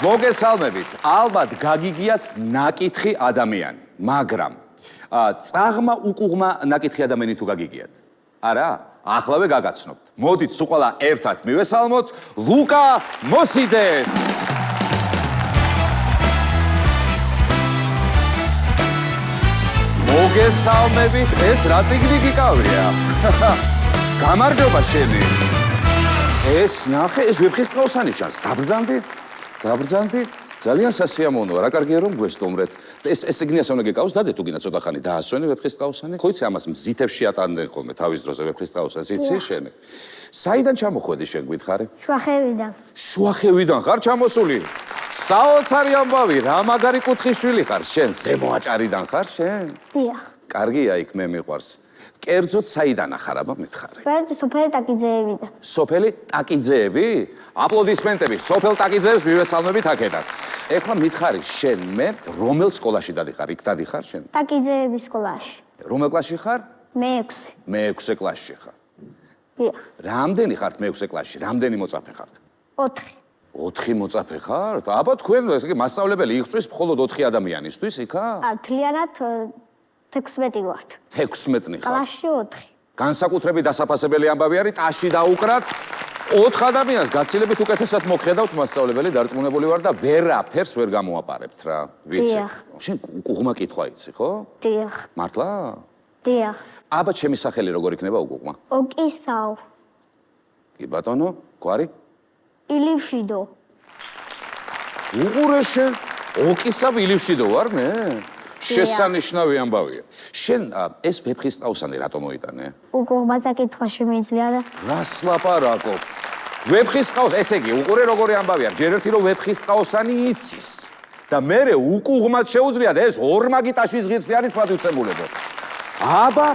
მოგესალმებით. ალბათ გაგიგიათ ნაკითხი ადამიანი, მაგრამ წაღმა უკუღმა ნაკითხი ადამიანი თუ გაგიგიათ? არა? ახლავე გაგაცნობთ. მოდით სულ ყველა ერთად მივესალმოთ ლუკა მოსიძეს. მოგესალმებით, ეს რა წიგნი გიკავრია? გამარჯობა შენი. ეს ნახე, ეს ვეფხისტყაოსანი ჩანს. დაბრძანდი. ძალიან სასიამოვნოა, რა კარგია რომ გვესტუმრეთ. ეს წიგნიას უნდა გეკავს, დადე თუ გინდა ცოტა ხანი დაასვენე ვეფხისტყაოსანი. ხო იცი ამას მზითებში ატანდნენ ხოლმე თავის დროზე ვეფხისტყაოსანს, იცი შენი? საიდან ჩამოხვედი შენ გითხარი? შუახევიდან. შუახევიდან ხარ ჩამოსული? საოცარი ამბავი, რა მაგარი კუთხიშვილი ხარ შენ, ზემოაჭარიდან ხარ შენ? დიახ. კარგია იქ მე მიყვარს. კერძოდ საიდან ახარ აბა მითხარი? სოფელი ტაკიძეებიდან. სოფელი ტაკიძეები? აპლოდისმენტები სოფელ ტაკიძეებს მივესალმებით აქედან. ეხლა მითხარი შენ მე რომელ სკოლაში დადიხარ? იქ დადიხარ შენ? ტაკიძეების სკოლაში. რომელ კლასში ხარ? მე-6. მე-6 კლასში ხარ. დიახ. რამდენი ხართ მე-6 კლასში? რამდენი მოწაფე ხართ? 4. 4 მოწაფე ხართ? აბა თქვენ ესე იგი მასწავლებელი იღწვის მხოლოდ 4 ადამიანისთვის იქა? თლიანად 16 ვართ. 16 ხარ. კლასში 4. განსაკუთრებით დასაფასებელი ამბავი არის, ტაში დაუკრათ 4 ადამიანს გაცილებით უკეთესად მოგხედავთ მასწავლებელი დარწმუნებული ვარ და ვერაფერს ვერ გამოაპარებთ რა. ვიცი. შენ უკუღმა კითხვა იცი, ხო? დიახ. მართლა? დიახ. აბა ჩემი სახელი როგორ იქნება უკუღმა? ოკისაო. კი ბატონო, გვარი? ილივშიდო. უყურე შენ, ოკისავ ილივშიდო ვარ მე? შესანიშნავი ამბავია. შენ ეს ვეფხისტყაოსანი რატო მოიტანე? უკუღმაცა კითხვა შემიძლია და რას ლაპარაკობ? ვეფხისტყაოს, ესე იგი, უყურე როგორი ამბავია. ჯერ ერთი რომ ვეფხისტყაოსანი იცის და მერე უკუღმად შეუძლია და ეს ორმაგი ტაშის ღირსი არის პატივცემულებო. აბა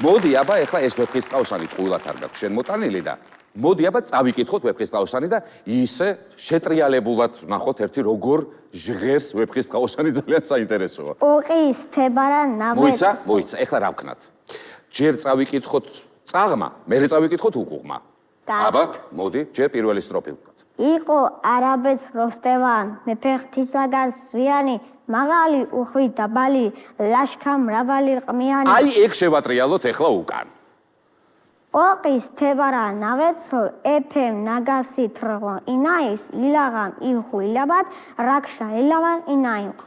მოდი, აბა ეხლა ეს ვეფხისტყაოსანი ტყუილად არ გაქვს შენ მოტანილი და მოდი აბა წავიკითხოთ ვეფხისტყაოსანი და ისე შეტრიალებულად ნახოთ ერთი როგორ ჟღერს ვეფხისტყაოსანი ძალიან საინტერესოა. ოყის თებარა ნავეთს. მოიცა, ეხლა რა ვქნათ? ჯერ წავიკითხოთ წაღმა, მერე წავიკითხოთ უკუღმა. აბა, მოდი, ჯერ პირველი სტროფი ვქნათ. იყო არაბეთს როსტევან, მეფე ღვთისაგან სვიანი, მაღალი უხვი დაბალი, ლაშქა მრავალი ყმიანი. აი ეგ შევატრიალოთ ეხლა უკან. ოყის თებარა ნავეთსო ეფემ ნაგასი თრღო ინაის ილაღამ ილხვილაბად რაქშა ელავან ინაიმყ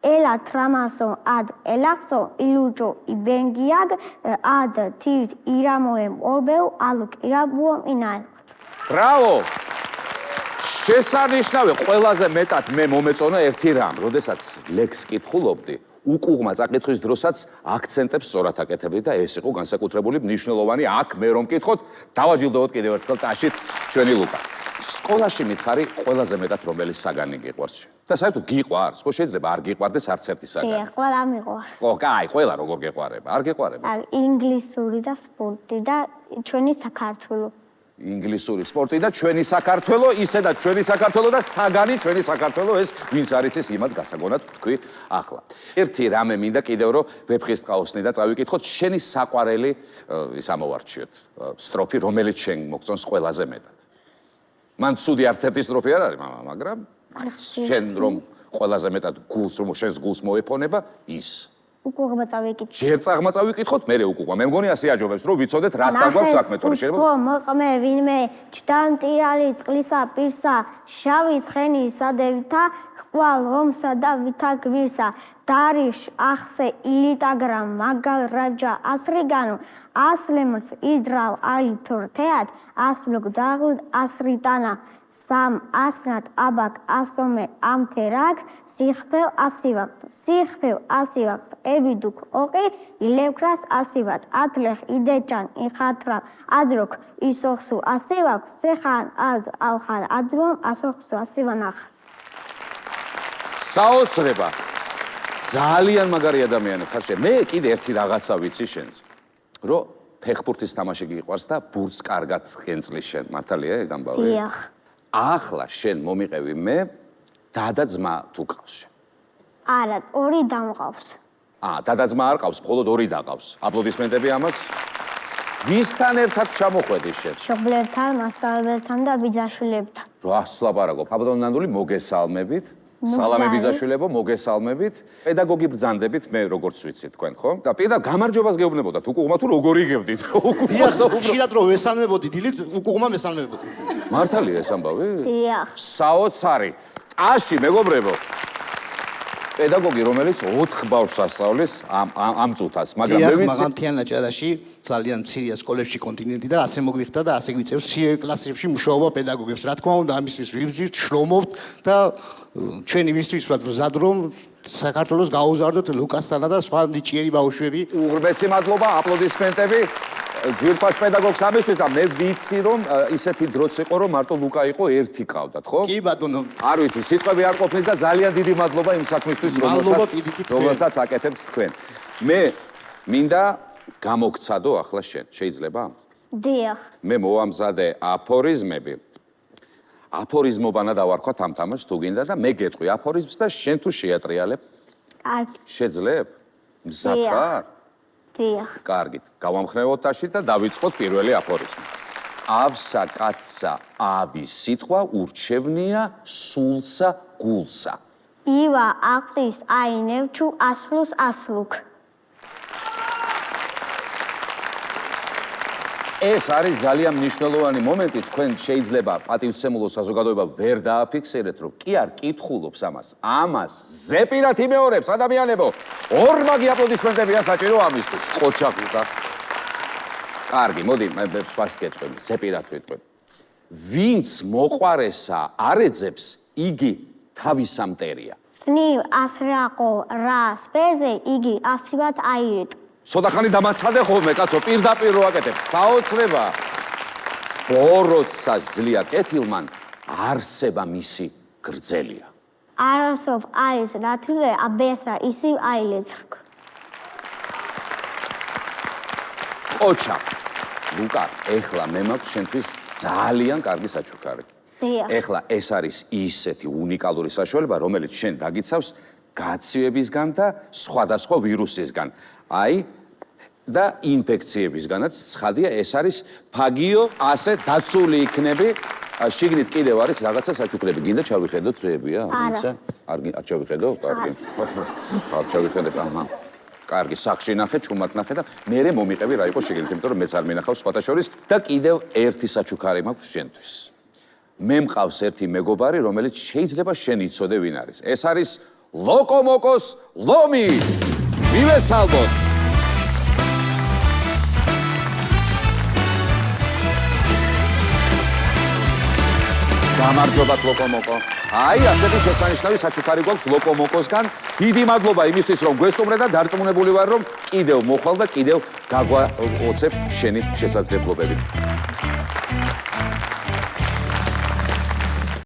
ელა თრამასო ad ელახწო ილუჯო იბენგიაგ ad თივთ ირამოემ ორბეუ ალუკ ირაბუო ინაიმყ. ბრავო! შესანიშნავი, ყველაზე მეტად მე მომეწონა ერთი რამ, როდესაც ლექს კითხულობდი, უკუღმა წაკითხვის დროსაც აქცენტებს სწორად აკეთებდი და ეს იყო განსაკუთრებული მნიშვნელოვანი. აქ მე რომ კითხოთ, დავაჯილდოვოთ კიდევ ერთხელ ტაშით ჩვენი ლუკა. სკოლაში მითხარი ყველაზე მეტად რომელი საგანი გიყვარს შენ? და საერთოდ გიყვარს, ხო შეიძლება არ გიყვარდეს არც ერთი საგანი. დიახ, ყველა მიყვარს. ხო, კაი, ყველა როგორ გეყვარება? არ გეყვარება? ინგლისური და სპორტი და ჩვენი საქართველო. ინგლისური სპორტი და ჩვენი საქართველო, ისე და ჩვენი საქართველო და საგანი ჩვენი საქართველო, ეს ვინც არის ის იმად გასაგონად თქვი ახლა. ერთი რამე მინდა კიდევ რომ ვეფხისტყაოსნი და წავიკითხოთ შენი საყვარელი ის ამოვარჩიოთ სტროფი, რომელიც შენ მოგწონს ყველაზე მეტად. მან ცუდი არც ერთი სტროფი არ არის, მაგრამ შენ რომ ყველაზე მეტად გულს რომ შენს გულს მოეფონება ის. უკუღმა წავიკითხოთ. ჯერ წაღმა წავიკითხოთ, მერე უკუღმა. მე მგონი ასე აჯობებს, რომ ვიცოდეთ რასთან გვაქვს საქმე, თორე შეიძლება. უცხო მოყმე ვინმე ჯდან ტირალი წყლისა პირსა, შავი ცხენი სადებითა, ხვალ ომსა და ვითა გვირსა. დარიშ ახსე ილიტაგრამ მაგალ რაჯა ასრიგანო ასლემც იდრავ ალი თორთეად ასლოგ დაღუდ ასრიტანა სამ ასნათ აბაკ ასომე ამთერაგ სიხფევ ასივაკთ ებიდუქ ოყი ილევქრას ასივად ათლეხ იდეჭან იხათრა ადროქ ისოხსუ ასივაკ სეხან ad ავხან ადრომ ასოხსუ ასივანახს. საოცრება. ძალიან მაგარი ადამიანი ხარ შენ. მე კიდე ერთი რაღაცა ვიცი შენს. რომ ფეხბურთის თამაში გიყვარს და ბურთს კარგად ხენწლის შენ. მართალია ეგ ამბავი? დიახ. ახლა შენ მომიყევი მე დადა ძმა თუ ყავს შენ? არა, 2 დამყავს. დადა ძმა არ ყავს, მხოლოდ 2 დაყავს. აპლოდისმენტები ამას. ვისთან ერთად ჩამოხვედი შენ? მშობლებთან, მასწავლებელთან და ბიძაშვილებთან. რო ასლაპარაკო ფაბდონ ნანდული მოგესალმებით სალამები ზაშვილებო მოგესალმებით პედაგოგი ბრძანდებით მე როგორც ვიცი თქვენ ხო და პირდაპირ გამარჯვებას გეუბნებოდათ უკუღმა თუ როგორ იგებდით ხშირად რო ვესალმებოდი დილით უკუღმა მესალმებოდი მართალია ეს ამბავი დიახ საოცარი ტაში მეგობრებო პედაგოგი რომელიც 4 ბავშვს ასწავლის ამ წუთას მაგრამ მე ვიცი მაგრამ მთიან აჭარაში ძალიან მცირეა სკოლებში კონტინენტი და ასე მოგვიხდა და ასე გვიწევს მცირე კლასებში მუშაობა პედაგოგებს რა თქმა უნდა ამისთვის ვიბრძვით შრომობთ და ჩვენი მისთვის ვთქვათ მზად რომ საქართველოს გაუზარდოთ ლუკასთანა და სხვა ნიჭიერი ბავშვები უღრმესი მადლობა აპლოდისმენტები გვირფას პედაგოგს ამისთვის და მე ვიცი რომ ისეთი დროც იყო რომ მარტო ლუკა იყო ერთი ყავდათ ხო? კი ბატონო არ ვიცი სიტყვები არ ყოფნის და ძალიან დიდი მადლობა იმ საქმისთვის რომელსაც აკეთებთ თქვენ მე მინდა გამოგცადო ახლა შენ შეიძლება? დიახ მე მოვამზადე აფორიზმები აფორიზმობანა დავარქვა ამ თამაშს თუ გინდა და მე გეტყვი აფორიზმს და შენ თუ შეატრიალებ კარგი შეძლებ? მზად ხარ? დიახ კარგით, გავამხნევოთ ტაში და დავიწყოთ პირველი აფორიზმი. ავსა კაცსა ავის სიტყვა ურჩევნია სულსა გულსა. ივა აქტის აინევჩუ ასლუს ასლუქ ეს არის ძალიან მნიშვნელოვანი მომენტი, თქვენ შეიძლება პატივცემულო საზოგადოება ვერ დააფიქსირეთ, რომ კი არ კითხულობს ამას. ამას ზეპირად იმეორებს ადამიანებო. ორმაგი აპლოდისმენტებია საჭირო ამისთვის. ყოჩაკუდა. კარგი, მოდი, მე სხვას გეტყვი, ზეპირად ვიტყვი. ვინც მოყვარესა არეძებს, იგი თავისამტერია. სნივ ასრაყო რა სპეზე იგი ასივად აირეთ სოდახანი დამაცხადე ხოლმე, კაცო, პირდაპირ რო აკეთებ. საოცრება. ბოროტსა ძლია კეთილმან, არსება მისი გრძელია. არასով არის რათლე აბესა ისივ აილეცრკ ყოჩა. ლუკა, ეხლა მე მაქვს შენთვის ძალიან კარგი საჩუქარი. დიახ ეხლა ეს არის ისეთი უნიკალური საშუალება, რომელიც შენ დაგიცავს გაციებისგან და სხვადასხვა ვირუსისგან. აი და ინფექციებისგანაც ცხადია ეს არის ფაგიო, ასე დაცული იქნები. შიგნით კიდევ არის რაღაცა საჩუქრები. გინდა ჩავიხედოთ რეებია? არ ჩავიხედო? კარგი. არ ჩავიხედეთ, აჰა. კარგი, სახში ნახე, ჩუმად ნახე და მერე მომიყევი რა იყო შიგნით, იმიტომ რომ მეც არ მინახავს სხვათა შორის და კიდევ ერთი საჩუქარი მაქვს შენთვის. მე მყავს ერთი მეგობარი, რომელიც შეიძლება შენ იცოდე ვინ არის. ეს არის ლოკომოკოს ლომი. მივესალმოთ. გამარჯობათ ლოკომოკო. აი, ასეთი შესანიშნავი საჩუქარი გვაქვს ლოკომოკოსგან. დიდი მადლობა იმისთვის, რომ გვესტუმრე და დარწმუნებული ვარ, რომ კიდევ მოხვალ და კიდევ გაგვაოცებ შენი შესაძლებლობები.